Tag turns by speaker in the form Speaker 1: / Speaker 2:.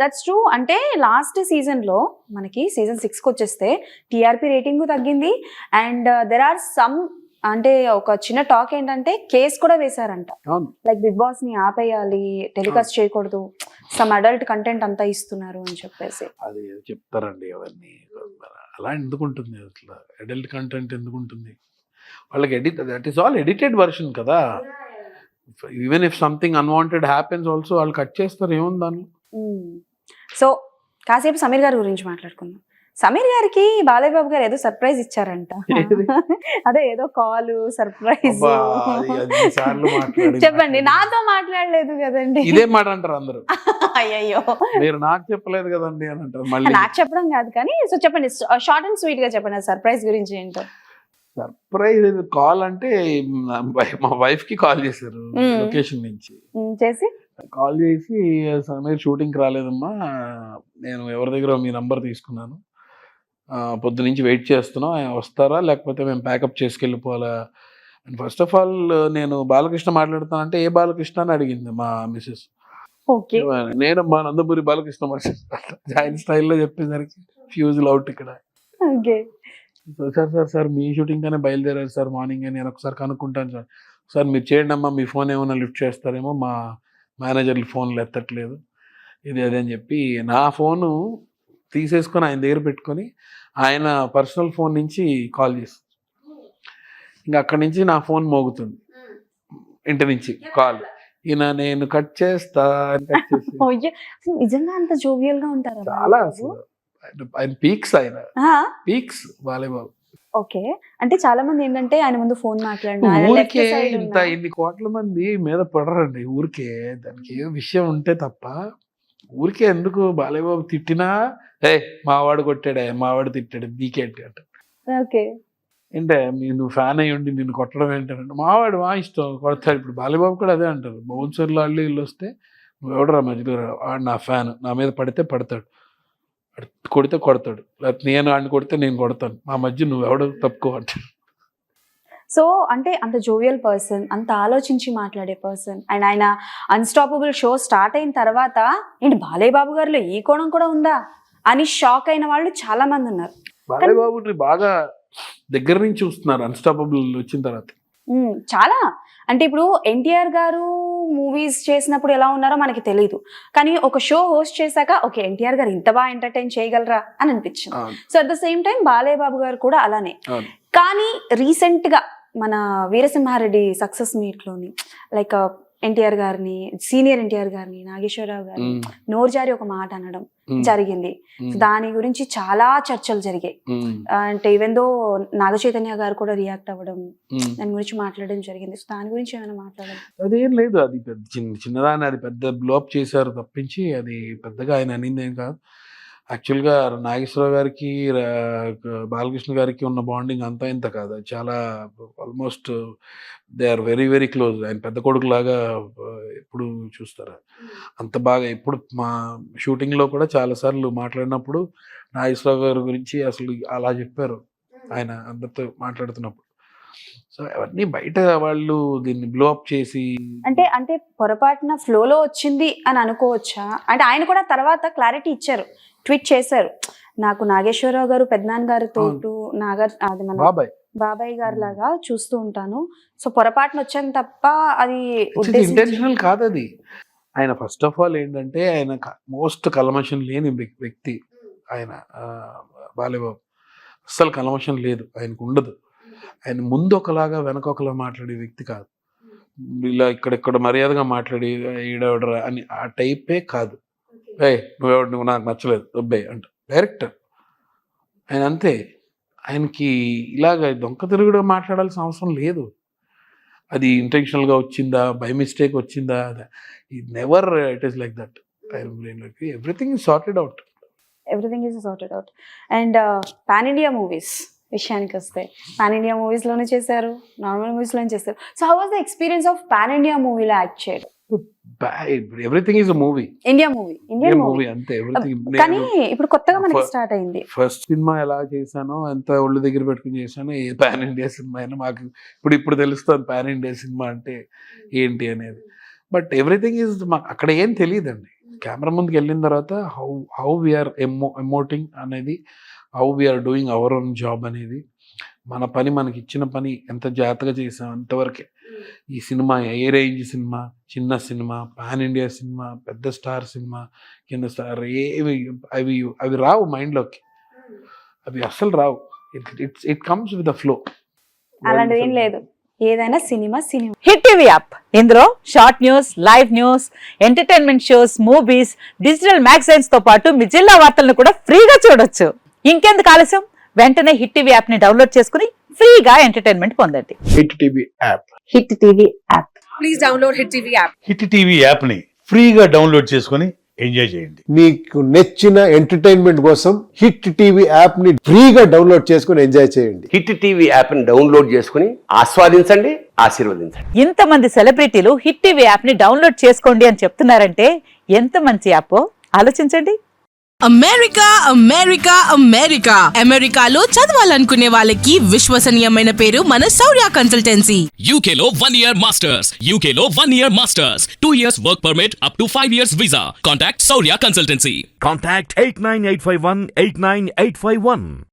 Speaker 1: That's true. అంటే last సీజన్‌లో మనకి సీజన్ 6కి వచ్చేస్తే టీఆర్పీ రేటింగ్ తగ్గింది. అండ్ దెర్ ఆర్ సమ్ అంటే ఒక చిన్న టాక్ ఏంటంటే కేస్ కూడా వేశారంట.
Speaker 2: అవును.
Speaker 1: లైక్ బిగ్ బాస్ ని ఆపేయాలి, టెలికాస్ట్ చేయకూడదు, సమ్ అడల్ట్ కంటెంట్ అంతా ఇస్తున్నారు అని చెప్పేసి.
Speaker 2: అది చెప్తారండి అవన్నీ. అలా ఎందుకుంటుంది అసలు? అడల్ట్ కంటెంట్ ఎందుకుంటుంది? వాళ్ళకి that is all edited version కదా. Even if something unwanted happens also వాళ్ళు కట్ చేస్తారు, ఏముంది దానిలో.
Speaker 1: సో కాసేపు సమీర్ గారి గురించి మాట్లాడుకుందాం. సమీర్ గారికి బాలయ్య బాబు గారు ఏదో సర్ప్రైజ్ ఇచ్చారంట. అదే ఏదో కాల్ సర్ప్రైజ్. చెప్పండి, నాతో మాట్లాడలేదు కదండి.
Speaker 2: ఇదే మాట అంటారు అందరూ.
Speaker 1: అయ్యో,
Speaker 2: మీరు నాకు చెప్పలేదు కదండి అని అంటారు మళ్ళీ.
Speaker 1: నాకు చెప్పడం కాదు కానీ, సో చెప్పండి, షార్ట్ అండ్ స్వీట్ గా చెప్పండి సర్ప్రైజ్ గురించి ఏంటో.
Speaker 2: సర్ప్రైజ్ కాల్ అంటే మా వైఫ్ కి కాల్ చేశారు లొకేషన్ నుంచి.
Speaker 1: చేసి
Speaker 2: కాల్ చేసి, సమీర్ షూటింగ్కి రాలేదమ్మా, నేను ఎవరి దగ్గర మీ నంబర్ తీసుకున్నాను, పొద్దు నుంచి వెయిట్ చేస్తున్నాం, వస్తారా లేకపోతే మేము ప్యాకప్ చేసుకెళ్ళిపోవాలా అండ్ ఫస్ట్ ఆఫ్ ఆల్ నేను బాలకృష్ణ మాట్లాడుతానంటే ఏ బాలకృష్ణ అని అడిగింది మా మిస్సెస్.
Speaker 1: ఓకే,
Speaker 2: నేను మా నందమూరి బాలకృష్ణ ఆయన స్టైల్లో చెప్పేసరికి ఫ్యూజులు అవుట్ ఇక్కడ.
Speaker 1: ఓకే,
Speaker 2: సార్ మీ షూటింగ్ కానీ బయలుదేరారు సార్ మార్నింగ్, నేను ఒకసారి కనుక్కుంటాను సార్. సార్ మీరు చేయండి అమ్మా, మీ ఫోన్ ఏమైనా లిఫ్ట్ చేస్తారేమో, మా మేనేజర్లు ఫోన్లు ఎత్తట్లేదు, ఇది అదే అని చెప్పి నా ఫోను తీసేసుకొని ఆయన దగ్గర పెట్టుకొని ఆయన పర్సనల్ ఫోన్ నుంచి కాల్ చేస్తాను. ఇంకా అక్కడి నుంచి నా ఫోన్ మోగుతుంది, ఇంటి నుంచి కాల్. ఈయన నేను కట్ చేస్తా అని కట్ చేసి,
Speaker 1: నిజంగా అంత జోవియల్ గా ఉంటారు
Speaker 2: చాలా అసలు ఆయన పీక్స్, ఆయన పీక్స్ బాలయ్య బాబు.
Speaker 1: ఓకే, అంటే చాలా మంది ఏంటంటే ఆయన ముందు ఫోన్
Speaker 2: ఊరికే ఇంత ఇన్ని కోట్ల మంది మీద పడరండి ఊరికే, దానికి ఏ విషయం ఉంటే తప్ప. ఊరికే ఎందుకు బాలయ్య బాబు తిట్టినా మావాడు కొట్టాడే, మావాడు తిట్టాడు, నీకేంటి అంట.
Speaker 1: ఓకే,
Speaker 2: ఏంటే నువ్వు ఫ్యాన్ అయ్యి ఉండి నిన్ను కొట్టడం ఏంటంటే, మావాడు మా ఇష్టం కొడతాడు. ఇప్పుడు బాలయ్య బాబు కూడా అదే అంటారు, బౌన్సర్లు వాళ్ళు వీళ్ళు వస్తే నువ్వు ఎవడరా మధ్యలో, వాడు నా ఫ్యాన్, నా మీద పడితే పడతాడు, కొడితే కొడతాడు, లేకపోతే నేను వాడిని కొడితే నేను కొడతాను, మా మధ్య నువ్వు ఎవడో తప్పుకో అంటాడు.
Speaker 1: సో అంటే అంత జోవియల్ పర్సన్, అంత ఆలోచించి మాట్లాడే పర్సన్. అండ్ ఆయన అన్స్టాపబుల్ షో స్టార్ట్ అయిన తర్వాత ఏంటి బాలయ్య బాబు గారిలో ఈ కోణం కూడా ఉందా అని షాక్ అయిన వాళ్ళు చాలా మంది ఉన్నారు.
Speaker 2: బాలయ్య బాబుని బాగా దగ్గర నుంచి చూస్తున్నారు అన్స్టాపబుల్ వచ్చిన తర్వాత.
Speaker 1: చాలా అంటే ఇప్పుడు ఎన్టీఆర్ గారు మూవీస్ చేసినప్పుడు ఎలా ఉన్నారో మనకి తెలియదు, కానీ ఒక షో హోస్ట్ చేశాక ఓకే ఎన్టీఆర్ గారు ఇంత బాగా ఎంటర్టైన్ చేయగలరా అని అనిపించింది. So at the same time Balayya Babu garu కూడా అలానే. కానీ రీసెంట్ గా మన వీరసింహారెడ్డి సక్సెస్ మీట్ లోని లైక్ ఎన్టీఆర్ గారిని, సీనియర్ ఎన్టీఆర్ గారిని, నాగేశ్వరరావు గారిని నోరుజారి ఒక మాట అనడం జరిగింది. దాని గురించి చాలా చర్చలు జరిగాయి. అంటే ఈవెన్ దో నాగ చైతన్య గారు కూడా రియాక్ట్ అవ్వడం, దాని గురించి మాట్లాడడం జరిగింది. సో దాని గురించి ఏమైనా మాట్లాడాలి?
Speaker 2: అదేం లేదు, అది చిన్నదాన్ని అది పెద్ద బ్లోప్ చేశారు తప్పించి అది పెద్దగా ఆయన అనింది ఏం కాదు. యాక్చువల్గా నాగేశ్వరరావు గారికి బాలకృష్ణ గారికి ఉన్న బాండింగ్ అంతా ఇంత కాదు, చాలా almost they are very very close. ఆయన పెద్ద కొడుకు లాగా ఎప్పుడు చూస్తారు, అంత బాగా. ఎప్పుడు మా షూటింగ్లో కూడా చాలాసార్లు మాట్లాడినప్పుడు నాగేశ్వరరావు గారి గురించి అసలు అలా చెప్పారు ఆయన అందరితో మాట్లాడుతున్నప్పుడు. సో అవన్నీ బయట వాళ్ళు దీన్ని బ్లో అప్ చేసి
Speaker 1: అంటే పొరపాటున ఫ్లోలో వచ్చింది అని అనుకోవచ్చా? అంటే ఆయన కూడా తర్వాత క్లారిటీ ఇచ్చారు, ట్వీట్ చేశారు, నాకు నాగేశ్వరరావు గారు పెద్దనాన్న గారితో అది మన బాబాయ్ గారి లాగా చూస్తూ ఉంటాను, సో పొరపాటున వచ్చాను తప్ప అది
Speaker 2: ఇంటెన్షనల్ కాదు. అది ఆయన ఫస్ట్ ఆఫ్ ఆల్ ఏంటంటే ఆయన మోస్ట్ కల్మషం లేని వ్యక్తి. ఆయన బాలయ్య బాబు అస్సలు కల్మషం లేదు, ఆయనకు ఉండదు. ఆయన ముందు ఒకలాగా వెనక ఒకలా మాట్లాడే వ్యక్తి కాదు, ఇలా ఇక్కడెక్కడ మర్యాదగా మాట్లాడి ఈడవడరా అని ఆ టైపే కాదు. నువ్వు నాకు నచ్చలేదు దొబ్బే అంట డైరెక్టర్ ఆయన, అంతే. ఆయనకి ఇలాగ దొంగ తిరుగుడు మాట్లాడాల్సిన అవసరం లేదు. అది ఇంటెన్షనల్గా వచ్చిందా, బై మిస్టేక్ వచ్చిందా, never it is like that. Everything is sorted out.
Speaker 1: And pan India movies విషయానికి వస్తే, పాన్ ఇండియా మూవీస్ లోనే చేశారు, నార్మల్ మూవీస్ లోనే చేశారు. So how was the experience of pan India మూవీలో యాక్ట్ చేయడం?
Speaker 2: Everything is a movie,
Speaker 1: Indian movie
Speaker 2: అంతే.
Speaker 1: కానీ ఇప్పుడు కొత్తగా మనకి స్టార్ట్ అయింది.
Speaker 2: ఫస్ట్ సినిమా ఎలా చేశానో, ఎంత ఒళ్ళు దగ్గర పెట్టుకుని చేశానో, ఏ పాన్ ఇండియా సినిమా అయినా మాకు ఇప్పుడు తెలుస్తుంది పాన్ ఇండియా సినిమా అంటే ఏంటి అనేది. బట్ ఎవ్రీథింగ్ ఈజ్ మాకు అక్కడ ఏం తెలియదండి. కెమెరా ముందుకు వెళ్ళిన తర్వాత హౌ వీఆర్ ఎమోటింగ్ అనేది, how we are doing our own job అనేది, మన పని మనకి ఇచ్చిన పని ఎంత జాగ్రత్తగా చేసాం అంతవరకే. ఈ సినిమా ఏ రేంజ్ సినిమా, చిన్న సినిమా, పాన్ ఇండియా సినిమా, పెద్ద స్టార్ సినిమా, కింద స్టార్, అవి రావు మైండ్లోకి, అవి అస్సలు రావు. It comes with the flow.
Speaker 1: అలాంటిది ఏం లేదు, ఏదైనా సినిమా.
Speaker 3: హిట్ టీవీ యాప్, ఇందులో short news, live news, entertainment shows, movies, digital magazines తో పాటు మీ జిల్లా వార్తలను కూడా ఫ్రీగా చూడొచ్చు. ఇంకెందుకు ఆలస్యం, వెంటనే హిట్ టీవీ యాప్ ని డౌన్లోడ్ చేసుకుని ఫ్రీగా ఎంటర్టైన్మెంట్ పొందండి.
Speaker 2: Hit TV app.
Speaker 3: Hit TV app.
Speaker 4: Please download Hit TV app.
Speaker 5: Hit TV యాప్ని ఫ్రీగా డౌన్లోడ్ చేసుకొని ఎంజాయ్ చేయండి.
Speaker 6: మీకు నచ్చిన ఎంటర్టైన్మెంట్ కోసం హిట్ టీవీ యాప్ ని ఫ్రీగా డౌన్లోడ్ చేసుకుని ఎంజాయ్ చేయండి.
Speaker 7: హిట్ టీవీ యాప్ని డౌన్లోడ్ చేసుకుని ఆస్వాదించండి, ఆశీర్వదించండి.
Speaker 3: ఇంతమంది సెలబ్రిటీలు హిట్ టీవీ యాప్ ని డౌన్లోడ్ చేసుకోండి అని చెప్తున్నారంటే ఎంత మంచి యాప్ ఆలోచించండి.
Speaker 4: అమెరికా అమెరికాలో చదవాలనుకునే వాళ్ళకి విశ్వసనీయమైన పేరు మన శౌర్య consultancy.
Speaker 8: UK Law 1 Year Masters. UK Law 1 Year Masters. 2 years work permit up to 5 years visa. Contact Saurya Consultancy.
Speaker 9: Contact 89851 89851.